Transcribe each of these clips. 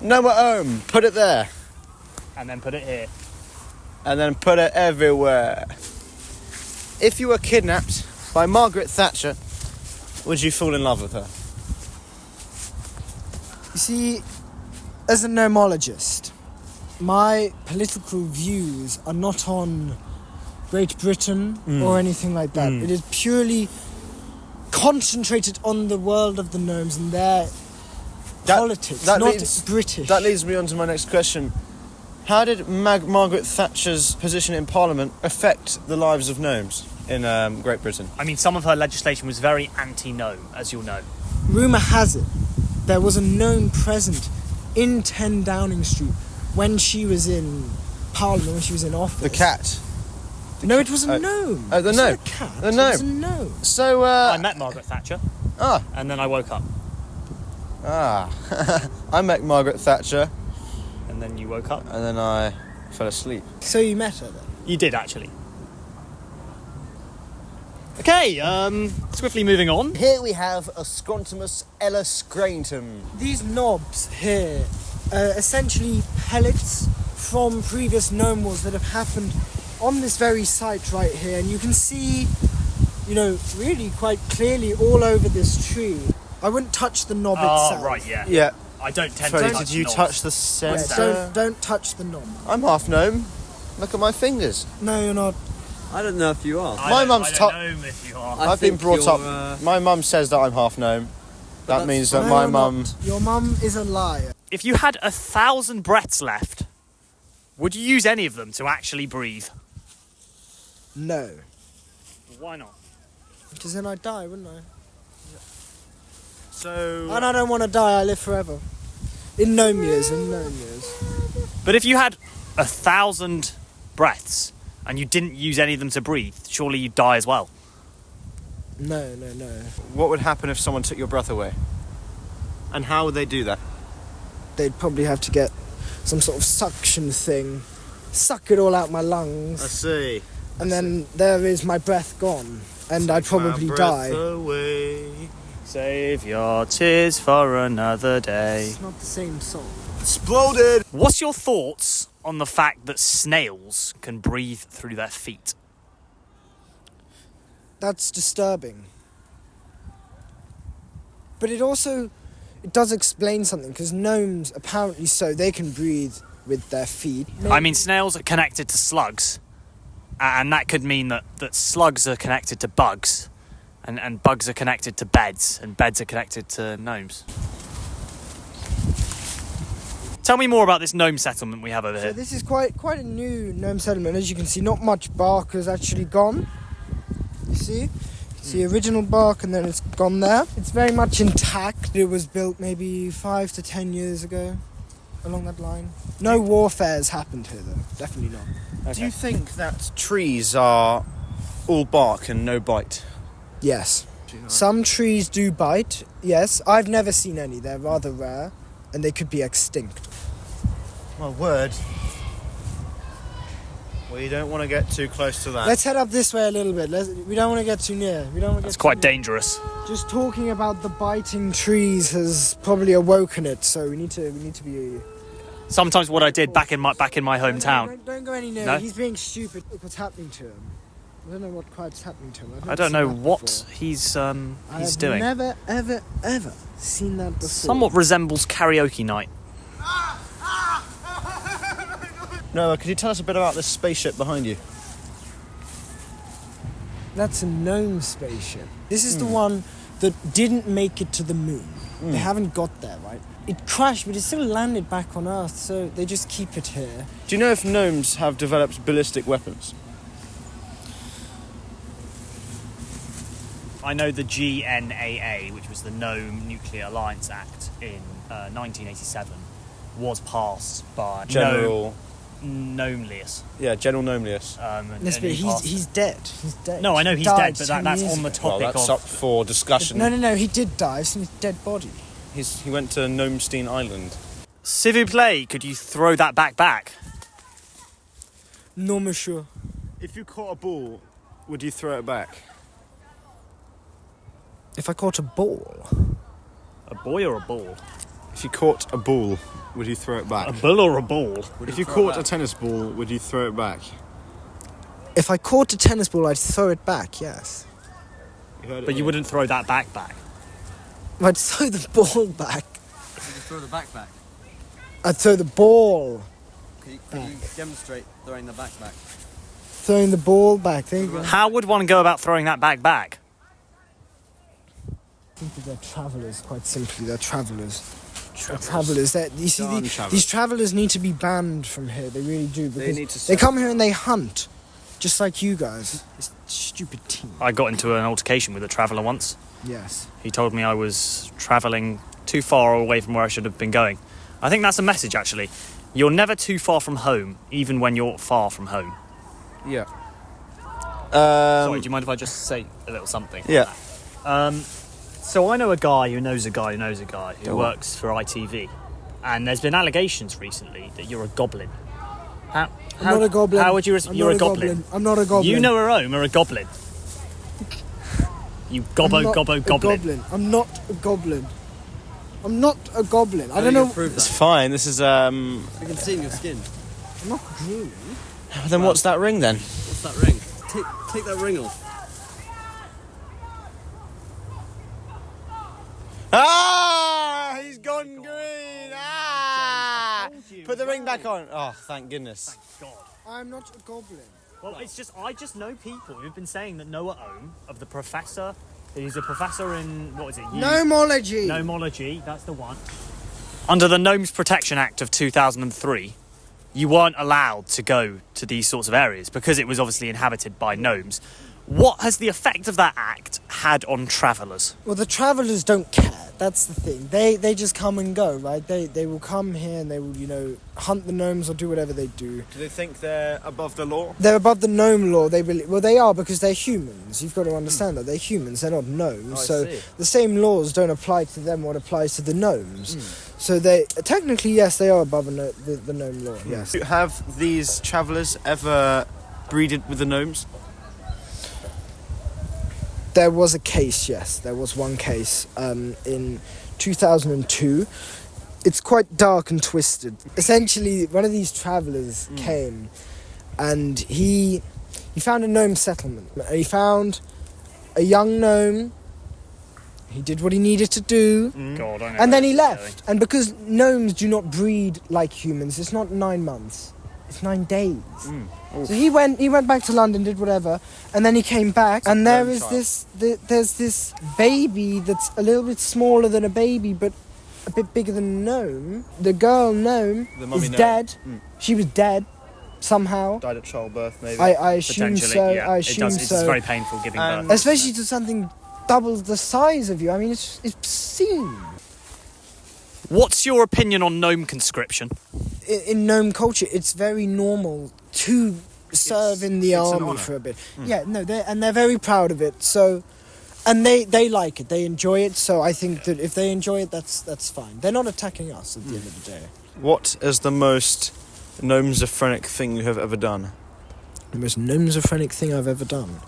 Noah Ome, put it there. And then put it here. And then put it everywhere. If you were kidnapped by Margaret Thatcher, would you fall in love with her? You see, as a nomologist, my political views are not on Great Britain or anything like that. It is purely concentrated on the world of the gnomes and their politics, not British. That leads me on to my next question. How did Margaret Thatcher's position in Parliament affect the lives of gnomes in Great Britain? I mean, some of her legislation was very anti-gnome, as you'll know. Rumour has it there was a gnome present in 10 Downing Street when she was in Parliament, when she was in office. The cat? No, it was a gnome. Oh, the gnome. gnome. It was a cat. The gnome. It was a gnome. So, I met Margaret Thatcher. Ah. And then I woke up. Ah. I met Margaret Thatcher. And then you woke up. And then I fell asleep. So you met her then? You did, actually. Okay, swiftly moving on. Here we have a Scrontimus ellascrantum. These knobs here are essentially pellets from previous gnome wars that have happened on this very site right here. And you can see, really quite clearly all over this tree. I wouldn't touch the knob itself. Oh, right, yeah. Yeah. I don't tend Freddie, to touch did you knobs. touch the centre? Yeah, don't touch the knob. I'm half gnome. Look at my fingers. No, you're not. I don't know if you are. My mum's I don't know if you are. I've been brought up. My mum says that I'm half gnome. That means that my mum. Your mum is a liar. If you had 1,000 breaths left, would you use any of them to actually breathe? No. Why not? Because then I'd die, wouldn't I? So. And I don't want to die. I live forever. In gnome years. But if you had 1,000 breaths and you didn't use any of them to breathe, surely you'd die as well. No. What would happen if someone took your breath away? And how would they do that? They'd probably have to get some sort of suction thing, suck it all out my lungs. I see. And then there is my breath gone. And I'd probably die. Away. Save your tears for another day. It's not the same song. Exploded! What's your thoughts on the fact that snails can breathe through their feet? That's disturbing. But it does explain something, because gnomes, apparently they can breathe with their feet. I mean, snails are connected to slugs, and that could mean that slugs are connected to bugs, and bugs are connected to beds, and beds are connected to gnomes. Tell me more about this gnome settlement we have over here. So this is quite a new gnome settlement. As you can see, not much bark has actually gone. You see? It's the original bark, and then it's gone there. It's very much intact. It was built maybe 5 to 10 years ago, along that line. No warfare has happened here, though. Definitely not. Okay. Do you think that trees are all bark and no bite? Yes. Some trees do bite, yes. I've never seen any. They're rather rare, and they could be extinct. My word. Well, you don't want to get too close to that. Let's head up this way a little bit. We don't want to get too near. That's quite dangerous. Just talking about the biting trees has probably awoken it, so we need to be. Sometimes what I did back in my hometown. Don't go any nearer. No? He's being stupid. Look what's happening to him. I don't know what quite's happening to him. I don't know what he's doing. I've never, ever seen that before. Somewhat resembles karaoke night. Noah, could you tell us a bit about this spaceship behind you? That's a gnome spaceship. This is the one that didn't make it to the moon. They haven't got there, right? It crashed, but it still landed back on Earth, so they just keep it here. Do you know if gnomes have developed ballistic weapons? I know the GNAA, which was the Gnome Nuclear Alliance Act in 1987, was passed by General Gnomelius. Yeah, General Gnomelius. Yes, but he's dead. He's dead. No, I know he's Died dead, but that's on the Well, topic that's of... up for discussion. No, he did die. I've seen his dead body. He went to Gnome Island. S'il vous plaît, could you throw that back? No, monsieur. If you caught a ball, would you throw it back? If I caught a ball... A boy or a ball? If you caught a ball, would you throw it back? A bull or a ball? If you caught a tennis ball, would you throw it back? If I caught a tennis ball, I'd throw it back, yes. But you wouldn't throw that back. I'd throw the ball back. Would you throw the backpack? I'd throw the ball. Can you demonstrate throwing the backpack? Throwing the ball back. Think How would one go about throwing that back? that they're travellers, quite simply. They're travellers. Travellers. You see, Darn these travellers need to be banned from here. They really do. Because need to they come here and they hunt. Just like you guys. This stupid team. I got into an altercation with a traveller once. Yes. He told me I was travelling too far away from where I should have been going. I think that's a message, actually. You're never too far from home, even when you're far from home. Yeah. Sorry, do you mind if I just say a little something? Yeah. So I know a guy who knows a guy who knows a guy who works for ITV. And there's been allegations recently that you're a goblin. I'm not a goblin. How would you... You're a goblin. I'm not a goblin. You know Noah Ome are a goblin. You goblin. Goblin. I'm not a goblin. I'm not a goblin. I don't know. Prove It's that. fine. This is We can see in your skin. I'm not green. Then what's that ring then? What's that ring? Take that ring off. Ah! He's gone green! Ah! Put the ring back on. Oh, thank goodness. God. I'm not a goblin. Well, I just know people who've been saying that Noah Ome, of the professor, he's a professor in, what is it? Gnomology. Gnomology, that's the one. Under the Gnomes Protection Act of 2003, you weren't allowed to go to these sorts of areas because it was obviously inhabited by gnomes. What has the effect of that act had on travellers? Well, the travellers don't care. That's the thing. They just come and go, right? They will come here and they will, hunt the gnomes or do whatever they do. Do they think they're above the law? They're above the gnome law. Well, they are because they're humans. You've got to understand that they're humans. They're not gnomes. Oh, I see. The same laws don't apply to them what applies to the gnomes. So they technically, yes, they are above the gnome law. Yes. Have these travellers ever breeded with the gnomes? There was a case, yes. There was one case in 2002. It's quite dark and twisted. Essentially, one of these travellers came and he found a gnome settlement. He found a young gnome. He did what he needed to do. God, I know. And then he left. And because gnomes do not breed like humans, it's not 9 months. It's 9 days. So he went back to London, did whatever, and then he came back, and there is there's this baby that's a little bit smaller than a baby, but a bit bigger than a gnome. The girl gnome is dead. She was dead somehow. Died at childbirth, maybe. I assume Potentially, so. yeah. I assume It's so. very painful giving birth. Especially to something double the size of you. I mean, it's obscene. What's your opinion on gnome conscription? In gnome culture, it's very normal to serve in the it's an army honour. for a bit. Yeah, no, they're very proud of it. So, and they like it. They enjoy it. So I think that if they enjoy it, that's fine. They're not attacking us at the end of the day. What is the most gnomesophrenic thing you have ever done? The most gnomesophrenic thing I've ever done.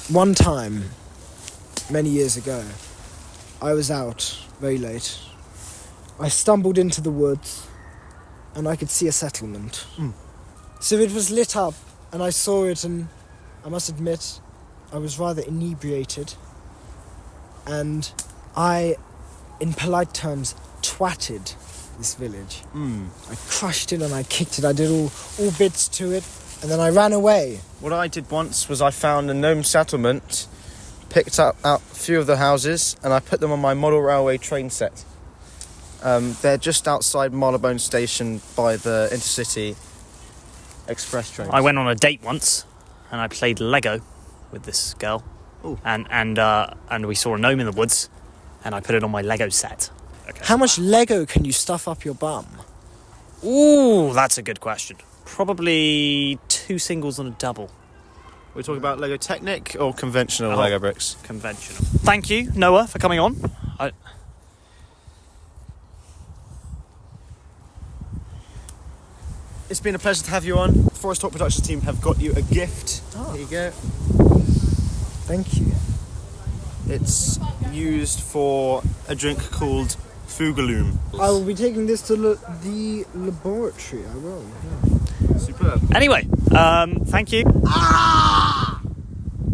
One time, many years ago, I was out very late. I stumbled into the woods and I could see a settlement. So it was lit up and I saw it, and I must admit I was rather inebriated, and I, in polite terms, twatted this village. I crushed it and I kicked it. I did all bits to it, and then I ran away. What I did once was I found a gnome settlement, picked up out a few of the houses, and I put them on my model railway train set. They're just outside Marylebone Station by the Intercity Express train. I went on a date once, and I played Lego with this girl, and we saw a gnome in the woods, and I put it on my Lego set. Okay. How much Lego can you stuff up your bum? Ooh, that's a good question. Probably 2 singles and a double. We're talking about Lego Technic or conventional Oh. Lego bricks? Conventional. Thank you, Noah, for coming on. It's been a pleasure to have you on. Forest Talk Productions team have got you a gift. Oh. Here you go. Thank you. It's used for a drink called Fugaloom. I will be taking this to the laboratory. I will. Superb. Anyway, thank you.